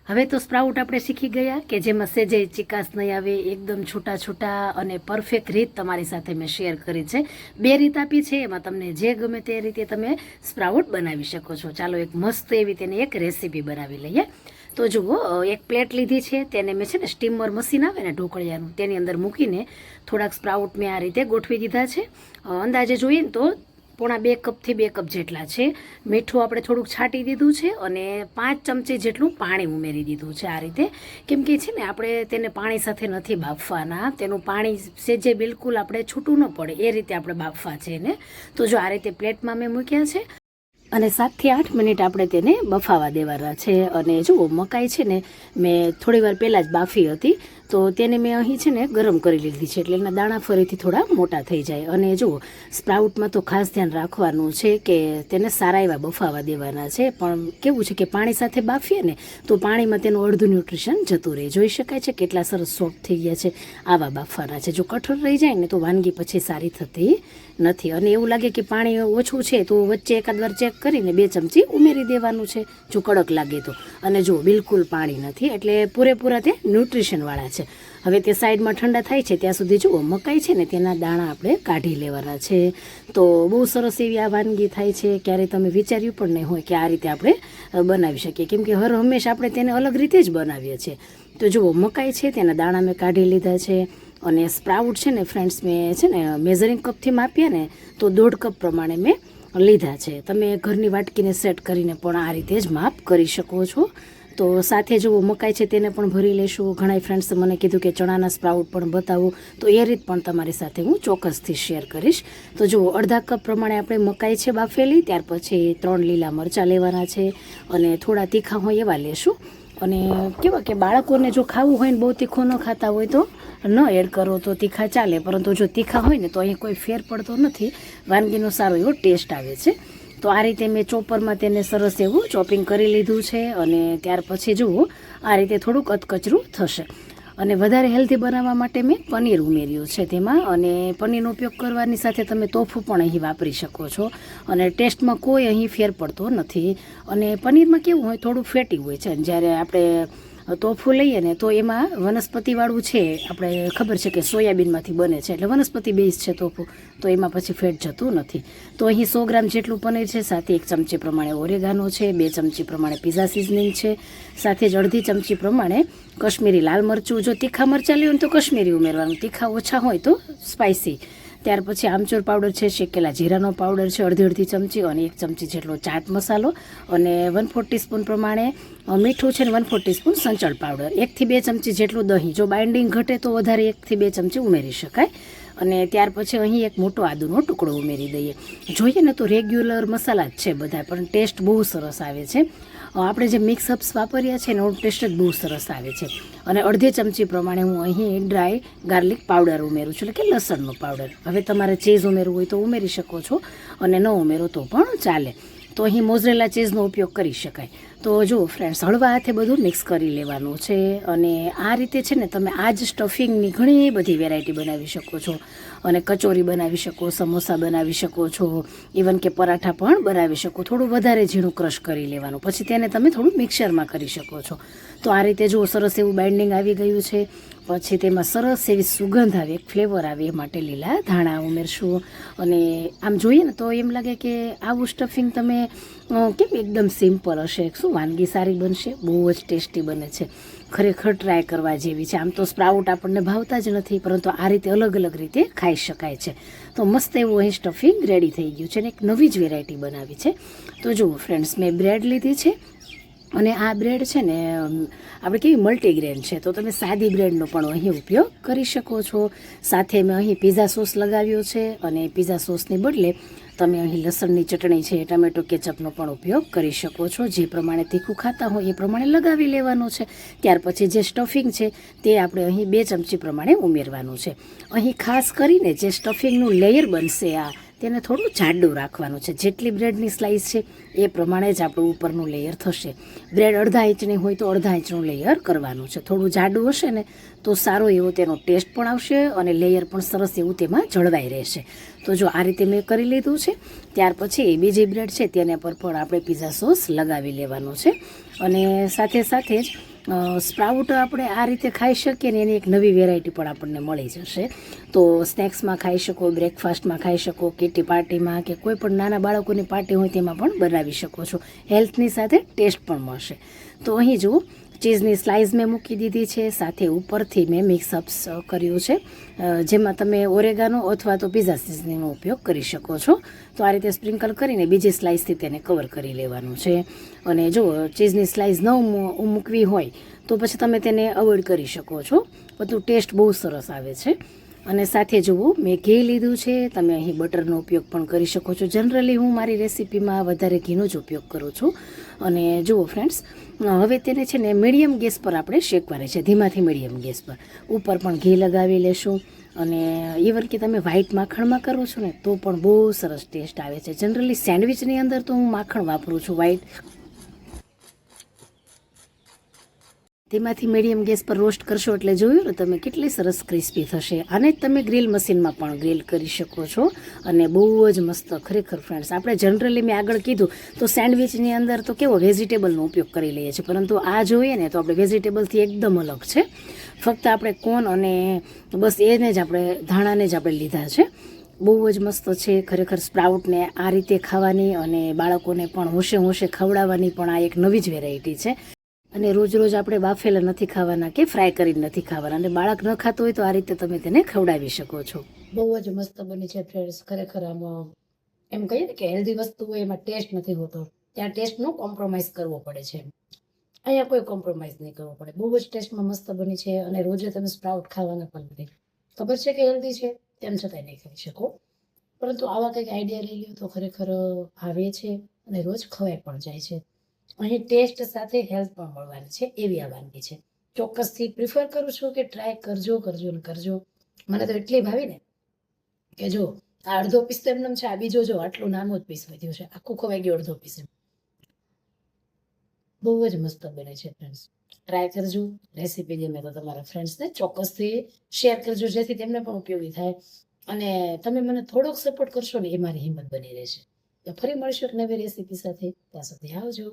હવે તો સ્પ્રાઉટ આપણે શીખી ગયા કે જેમાં સેજે ચિકાસ નહીં આવે, એકદમ છૂટા છૂટા અને પરફેક્ટ રીત તમારી સાથે મેં શેર કરી છે. 2 રીત આપી છે, એમાં તમને જે ગમે તે રીતે તમે સ્પ્રાઉટ બનાવી શકો છો. ચાલો એક મસ્ત એવી તેની એક રેસીપી બનાવી લઈએ. તો જુઓ, એક પ્લેટ લીધી છે, તેને મેં છે ને સ્ટીમર મશીન આવે ને ઢોકળિયાનું, તેની અંદર મૂકીને થોડાક સ્પ્રાઉટ મેં આ રીતે ગોઠવી દીધા છે. અંદાજે જોઈએ ને તો પોણા 2 કપથી 2 કપ જેટલા છે. મીઠું આપણે થોડુંક છાંટી દીધું છે અને 5 ચમચી જેટલું પાણી ઉમેરી દીધું છે આ રીતે. કેમ કે છે ને આપણે તેને પાણી સાથે નથી બાફવાના, તેનું પાણી સેજે બિલકુલ આપણે છૂટું ન પડે એ રીતે આપણે બાફવા છે એને. તો જો આ રીતે પ્લેટમાં મેં મૂક્યા છે અને 7 થી 8 મિનિટ આપણે તેને બફાવા દેવાના છે. અને જુઓ, મકાઈ છે ને મેં થોડી વાર પહેલાં જ બાફી હતી, તો તેને મેં અહીં છે ને ગરમ કરી લીધી છે, એટલે એના દાણા ફરીથી થોડા મોટા થઈ જાય. અને જુઓ, સ્પ્રાઉટમાં તો ખાસ ધ્યાન રાખવાનું છે કે તેને સારા એવા બફાવા દેવાના છે. પણ કેવું છે કે પાણી સાથે બાફીએ ને તો પાણીમાં તેનું અડધું ન્યુટ્રિશન જતું રહે. જોઈ શકાય છે કેટલા સરસ સોફ્ટ થઈ ગયા છે. આવા બાફવાના છે. જો કઠોર રહી જાય ને તો વાનગી પછી સારી થતી નથી. અને એવું લાગે કે પાણી ઓછું છે તો વચ્ચે એકાદ વાર ચેક કરીને 2 ચમચી ઉમેરી દેવાનું છે, જો કડક લાગે તો. અને જો બિલકુલ પાણી નથી, એટલે પૂરેપૂરા તે ન્યુટ્રિશનવાળા છે. હવે તે સાઈડમાં ઠંડા થાય છે ત્યાં સુધી જુઓ, મકાઈ છે ને તેના દાણા આપણે કાઢી લેવાના છે. તો બહુ સરસ એવી આ વાનગી થાય છે. ક્યારેય તમે વિચાર્યું પણ નહીં હોય કે આ રીતે આપણે બનાવી શકીએ, કેમ કે હંમેશા આપણે તેને અલગ રીતે જ બનાવીએ છીએ. તો જુઓ, મકાઈ છે તેના દાણા મેં કાઢી લીધા છે. અને સ્પ્રાઉટ છે ને ફ્રેન્ડ્સ, મેં છે ને મેઝરિંગ કપથી માપ્યા ને તો 1.5 કપ પ્રમાણે મેં લીધા છે. તમે ઘરની વાટકીને સેટ કરીને પણ આ રીતે જ માપ કરી શકો છો. તો સાથે જુઓ, મકાઈ છે તેને પણ ભરી લેશું. ઘણા ફ્રેન્ડ્સે મને કીધું કે ચણાના સ્પ્રાઉટ પણ બતાવું, તો એ રીત પણ તમારી સાથે હું ચોક્કસથી શેર કરીશ. તો જુઓ, 1/2 કપ પ્રમાણે આપણે મકાઈ છે બાફેલી, ત્યાર પછી 3 લીલા મરચાં લેવાના છે અને થોડા તીખા હોય એવા લેશું. અને કેવા કે બાળકોને જો ખાવું હોય ને બહુ તીખું ન ખાતા હોય તો ન એડ કરો તો તીખા ચાલે, પરંતુ જો તીખા હોય ને તો અહીં કોઈ ફેર પડતો નથી, વાનગીનો સારો એવો ટેસ્ટ આવે છે. તો આ રીતે મેં ચોપરમાં તેને સરસ એવું ચોપિંગ કરી લીધું છે. અને ત્યાર પછી જુઓ, આ રીતે થોડુંક અધકચરું થશે. અને વધારે હેલ્ધી બનાવવા માટે મેં પનીર ઉમેર્યું છે તેમાં. અને પનીરનો ઉપયોગ કરવાની સાથે તમે તોફું પણ અહીં વાપરી શકો છો. અને ટેસ્ટમાં કોઈ અહીં ફેર પડતો નથી. અને પનીરમાં કેવું હોય, થોડું ફેટી હોય છે. જ્યારે આપણે તોફું લઈએ ને તો એમાં વનસ્પતિવાળું છે, આપણે ખબર છે કે સોયાબીનમાંથી બને છે, એટલે વનસ્પતિ બેઝ છે તોફું, તો એમાં પછી ફેટ જતું નથી. તો અહીં 100 ગ્રામ જેટલું પનીર છે, સાથે 1 ચમચી પ્રમાણે ઓરેગાનો છે, 2 ચમચી પ્રમાણે પીઝા સિઝનિંગ છે, સાથે જ અડધી ચમચી પ્રમાણે કશ્મીરી લાલ મરચું. જો તીખા મરચાં લેવું તો કશ્મીરી ઉમેરવાનું, તીખા ઓછા હોય તો સ્પાઇસી. ત્યાર પછી આમચૂર પાવડર છે, શેકેલા જીરાનો પાવડર છે અડધી ચમચી, અને 1 ચમચી જેટલો ચાટ મસાલો, અને 1/4 ટીસ્પૂન પ્રમાણે મીઠું છે, ને 1/4 ટીસ્પૂન સંચળ પાવડર, 1 થી 2 ચમચી જેટલું દહીં. જો બાઇન્ડિંગ ઘટે તો વધારે 1 થી 2 ચમચી ઉમેરી શકાય. અને ત્યાર પછી અહીં એક મોટો આદુનો ટુકડો ઉમેરી દઈએ. જોઈએ ને તો રેગ્યુલર મસાલા જ છે બધા, પણ ટેસ્ટ બહુ સરસ આવે છે. આપણે જે મિક્સઅપ્સ વાપર્યા છે એનો ટેસ્ટ જ બહુ સરસ આવે છે. અને અડધી ચમચી પ્રમાણે હું અહીં ડ્રાય ગાર્લિક પાવડર ઉમેરું છું, એટલે કે લસણનો પાવડર. હવે તમારે ચીઝ ઉમેરવું હોય તો ઉમેરી શકો છો, અને ન ઉમેરો તો પણ ચાલે. તો અહીં મોઝરેલા ચીઝનો ઉપયોગ કરી શકાય. તો જુઓ ફ્રેન્ડ્સ, હળવા હાથે બધું મિક્સ કરી લેવાનું છે. અને આ રીતે છે ને તમે આ જ સ્ટફિંગની ઘણી બધી વેરાયટી બનાવી શકો છો. અને કચોરી બનાવી શકો, સમોસા બનાવી શકો છો, ઇવન કે પરાઠા પણ બનાવી શકો. થોડું વધારે ઝીણું ક્રશ કરી લેવાનું, પછી તેને તમે થોડું મિક્સરમાં કરી શકો છો. તો આ રીતે જુઓ, સરસ એવું બાઇન્ડિંગ આવી ગયું છે. પછી તેમાં સરસ એવી સુગંધ આવે, એક ફ્લેવર આવે એ માટે લીલા ધાણા ઉમેરશું. અને આમ જોઈએ ને તો એમ લાગે કે આવું સ્ટફિંગ તમે કેમ એકદમ સિમ્પલ હશે, શું વાનગી સારી બનશે, બહુ જ ટેસ્ટી બને છે. ખરેખર ટ્રાય કરવા જેવી છે. આમ તો સ્પ્રાઉટ આપણને ભાવતા જ નથી, પરંતુ આ રીતે અલગ અલગ રીતે ખાઈ શકાય છે. તો મસ્ત એવું અહીં સ્ટફિંગ રેડી થઈ ગયું છે, અને એક નવી જ વેરાયટી બનાવી છે. તો જુઓ ફ્રેન્ડ્સ, મેં બ્રેડ લીધી છે. અને આ બ્રેડ છે ને આપણે કેવી મલ્ટીગ્રેન છે, તો તમે સાદી બ્રેડનો પણ અહીં ઉપયોગ કરી શકો છો. સાથે મેં અહીં પીઝા સોસ લગાવ્યો છે, અને પીઝા સોસની બદલે તમે અહીં લસણની ચટણી છે, ટમેટો કેચઅપનો પણ ઉપયોગ કરી શકો છો. જે પ્રમાણે તીખું ખાતા હોય એ પ્રમાણે લગાવી લેવાનું છે. ત્યાર પછી જે સ્ટફિંગ છે તે આપણે અહીં 2 ચમચી પ્રમાણે ઉમેરવાનું છે. અહીં ખાસ કરીને જે સ્ટફિંગનું લેયર બનશે તેને થોડું જાડું રાખવાનું છે. જેટલી બ્રેડની સ્લાઇસ છે એ પ્રમાણે જ આપણું ઉપરનું લેયર થશે. બ્રેડ 1/2 ઇંચની હોય તો 1/2 ઇંચનું લેયર કરવાનું છે. થોડું જાડું હશે ને તો સારો એવો તેનો ટેસ્ટ પણ આવશે, અને લેયર પણ સરસ એવું તેમાં જળવાઈ રહેશે. તો જો આ રીતે મેં કરી લીધું છે. ત્યાર પછી બીજી બ્રેડ છે તેના પર પણ આપણે પીઝા સોસ લગાવી લેવાનો છે. અને સાથે સાથે જ સ્પ્રાઉટ આપણે આ રીતે ખાઈ શકીએ ને એની એક નવી વેરાયટી પણ આપણને મળી જશે. તો સ્નેક્સમાં ખાઈ શકો, બ્રેકફાસ્ટમાં ખાઈ શકો, કિટી પાર્ટીમાં કે કોઈ પણ નાના બાળકોની પાર્ટી હોય તેમાં પણ બનાવી શકો છો. હેલ્થની સાથે ટેસ્ટ પણ મળશે. તો અહીં જુઓ, ચીઝની સ્લાઇસ મેં મૂકી દીધી છે, સાથે ઉપરથી મેં મિક્સઅપ્સ કર્યું છે, જેમાં તમે ઓરેગાનો અથવા તો પિઝા સિઝનિંગનો ઉપયોગ કરી શકો છો. તો આ રીતે સ્પ્રિંકલ કરીને બીજી સ્લાઇસથી તેને કવર કરી લેવાનું છે. અને જો ચીઝની સ્લાઇસ ન મૂકવી હોય તો પછી તમે તેને અવોઇડ કરી શકો છો. બધું ટેસ્ટ બહુ સરસ આવે છે. અને સાથે જુઓ, મેં ઘી લીધું છે, તમે અહીં બટરનો ઉપયોગ પણ કરી શકો છો. જનરલી હું મારી રેસીપીમાં વધારે ઘીનો જ ઉપયોગ કરું છું. અને જુઓ ફ્રેન્ડ્સ, હવે તેને છે ને મીડિયમ ગેસ પર આપણે શેકવાની છે, ધીમાથી મીડિયમ ગેસ પર. ઉપર પણ ઘી લગાવી લેશું. અને ઇવન કે તમે વ્હાઈટ માખણમાં કરો છો ને તો પણ બહુ સરસ ટેસ્ટ આવે છે. જનરલી સેન્ડવિચની અંદર તો હું માખણ વાપરું છું વ્હાઈટ. તેમાંથી મીડિયમ ગેસ પર રોસ્ટ કરશો એટલે જોયું ને તમે કેટલી સરસ ક્રિસ્પી થશે. આને જ તમે ગ્રીલ મશીનમાં પણ ગ્રીલ કરી શકો છો અને બહુ જ મસ્ત. ખરેખર ફ્રેન્ડ્સ, આપણે જનરલી મેં આગળ કીધું તો સેન્ડવિચની અંદર તો કેવો વેજીટેબલનો ઉપયોગ કરી લઈએ છીએ, પરંતુ આ જોઈએ ને તો આપણે વેજીટેબલથી એકદમ અલગ છે. ફક્ત આપણે કોર્ન અને બસ એને જ આપણે ધાણાને જ આપણે લીધા છે. બહુ જ મસ્ત છે ખરેખર. સ્પ્રાઉટને આ રીતે ખાવાની અને બાળકોને પણ હોશે હોશે ખવડાવવાની પણ આ એક નવી જ વેરાયટી છે. અને રોજ રોજ આપણે બાફેલા નથી ખાવાના કે ફ્રાય કરીને નથી ખાવાના. અને બાળક ન ખાતો હોય તો આ રીતે તમે તેને ખવડાવી શકો છો. બહુ જ મસ્ત બની છે ફ્રેન્ડ્સ. ખરેખર આમાં એમ કહીએ ને કે હેલ્ધી વસ્તુ હોય એમાં ટેસ્ટ નથી હોતો, ત્યાં ટેસ્ટનો કોમ્પ્રોમાઇઝ કરવો પડે છે. અહીંયા કોઈ કોમ્પ્રોમાઇઝ નહીં કરવો પડે. બહુ જ ટેસ્ટમાં મસ્ત બની છે. અને રોજે તમે સ્પ્રાઉટ ખાવાના પણ નથી. ખબર છે કે હેલ્ધી છે, તેમ છતાંય નહીં ખાઈ શકો. પરંતુ આવા કંઈક આઈડિયા લઈ લો તો ખરેખર આવે છે અને રોજ ખવાઈ પણ જાય છે. અહીં ટેસ્ટ સાથે હેલ્થ પણ મળવાની છે એવી આ વાનગી છે. ચોક્કસથી પ્રિફર કરું છું કે ટ્રાય કરજો ને કરજો. મને તો એટલી ભાવી ને કે જો આ અડધો પીસ તો એમને છે, આ બીજો જો આટલું નાનું જ પીસ વધ્યું છે, આખું ખવાઈ ગયું અડધો પીસ. બહુ જ મસ્ત બને છે ફ્રેન્ડ્સ. ટ્રાય કરજો. રેસીપી ગમે તો તમારા ફ્રેન્ડ્સને ચોક્કસથી શેર કરજો, જેથી તેમને પણ ઉપયોગી થાય. અને તમે મને થોડોક સપોર્ટ કરશો ને એ મારી હિંમત બની રહેશે. તો ફરી મળશું એક નવી રેસીપી સાથે. ત્યાં સુધી આવજો.